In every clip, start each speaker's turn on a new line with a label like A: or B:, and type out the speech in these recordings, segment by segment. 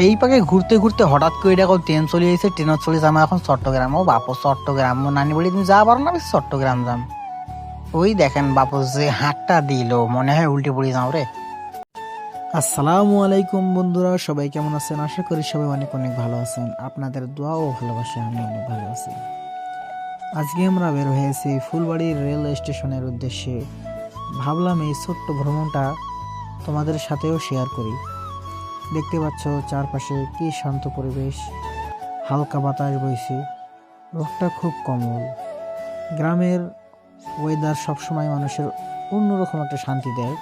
A: এই পাকে ঘুরতে ঘুরতে হঠাৎ করে দেখো ট্রেন চলে এসেছে, ট্রেনত চলে যাবো এখন চট্টগ্রাম। ও বাপু চট্টগ্রাম, ও নানি বলি তুমি যা পারো না, আমি চট্টগ্রাম যাম। ওই দেখেন বাপু যে হাতটা দিল, মনে হয় উল্টে পড়ে যাও রে।
B: আসসালামু আলাইকুম বন্ধুরা, সবাই কেমন আছেন? আশা করি সবাই অনেক অনেক ভালো আছেন। আপনাদের দোয়া ও ভালোবাসা আমি অনেক ভালো আছি। আজকে আমরা বের হয়েছি ফুলবাড়ির রেল স্টেশনের উদ্দেশ্যে। ভাবলাম এই ছোট্ট ভ্রমণটা তোমাদের সাথেও শেয়ার করি। দেখতে পাচ্ছ চারপাশে কি শান্ত পরিবেশ, হালকা বাতাস বইছে, রোদটা খুব কমল। গ্রামের ওয়েদার সবসময় মানুষের অন্যরকম একটা শান্তি দেয়।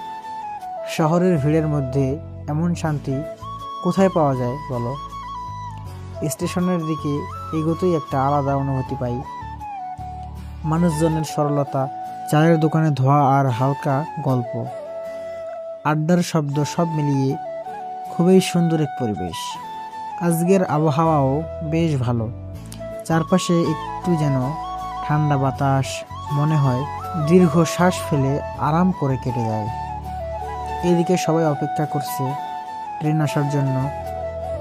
B: শহরের ভিড়ের মধ্যে এমন শান্তি কোথায় পাওয়া যায় বলো? স্টেশনের দিকে এগোতেই একটা আলাদা অনুভূতি পাই। মানুষজনের সরলতা, চায়ের দোকানে ধোয়া আর হালকা গল্প, আড্ডার শব্দ সব মিলিয়ে খুবই সুন্দর এক পরিবেশ। আজকের আবহাওয়াও বেশ ভালো, চারপাশে একটু যেন ঠান্ডা বাতাস, মনে হয় দীর্ঘ শ্বাস ফেলে আরাম করে কেটে যায়। এদিকে সবাই অপেক্ষা করছে ট্রেন আসার জন্য।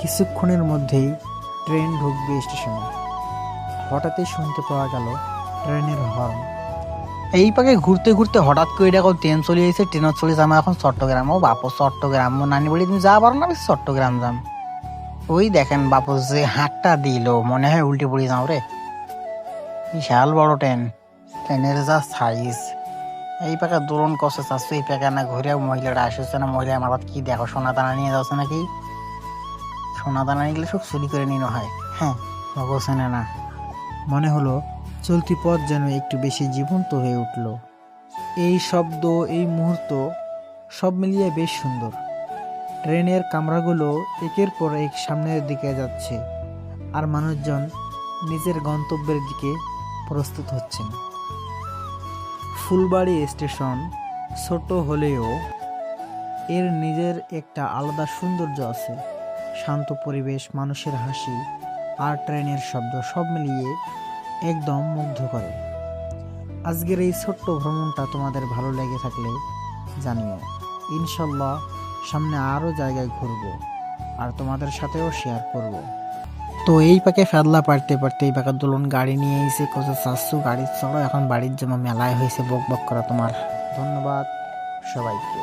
B: কিছুক্ষণের মধ্যেই ট্রেন ঢুকবে স্টেশনে। হঠাৎই শুনতে পাওয়া গেল ট্রেনের হর্ন।
A: এই পাকে ঘুরতে ঘুরতে হঠাৎ করে দেখো ট্রেন চলে এসেছে, ট্রেনত চলে যাবো এখন চট্টগ্রাম। ও বাপু চট্টগ্রাম, ও নানি বলি তুমি যা পারো না, আমি চট্টগ্রাম যাম। ওই দেখেন বাপু যে হাতটা দিল, মনে হয় উল্টে পড়ে যাও রে। বিশাল বড় ট্রেন, ট্রেনের যা সাইজ। এই পাকা দোলন কষে চাচ্ছ, এই পাকা না ঘুরে মহিলাটা আসছে না, মহিলা আমার কি দেখো সোনা দানা নিয়ে যাচ্ছে নাকি? সোনা দানা নিয়ে সব চুরি করে নিনো হয়। হ্যাঁ, মগজেনে না।
B: মনে হলো চলতি পথ যেন একটু বেশি জীবন্ত হয়ে উঠল। এই শব্দ, এই মুহূর্ত সব মিলিয়ে বেশ সুন্দর। ট্রেনের কামরাগুলো একের পর এক সামনের দিকে যাচ্ছে, আর মানুষজন নিজের গন্তব্যের দিকে প্রস্তুত হচ্ছেন। ফুলবাড়ি স্টেশন ছোট হলেও এর নিজের একটা আলাদা সৌন্দর্য আছে। শান্ত পরিবেশ, মানুষের হাসি আর ট্রেনের শব্দ সব মিলিয়ে একদম মুগ্ধ করে। আজকের এই ছোট্ট ভ্রমণটা তোমাদের ভালো লেগে থাকলে জানিও। ইনশাল্লাহ সামনে আরও জায়গায় ঘুরবো আর তোমাদের সাথেও শেয়ার করব।
A: তো এই পাকে ফেদলা পারতে পারতে এই পাকা দোলন গাড়ি নিয়ে এসে কত চাচ্ছু গাড়ি চড়ো, এখন বাড়ির জন্য মেলায় হয়েছে বক বক করা তোমার। ধন্যবাদ সবাইকে।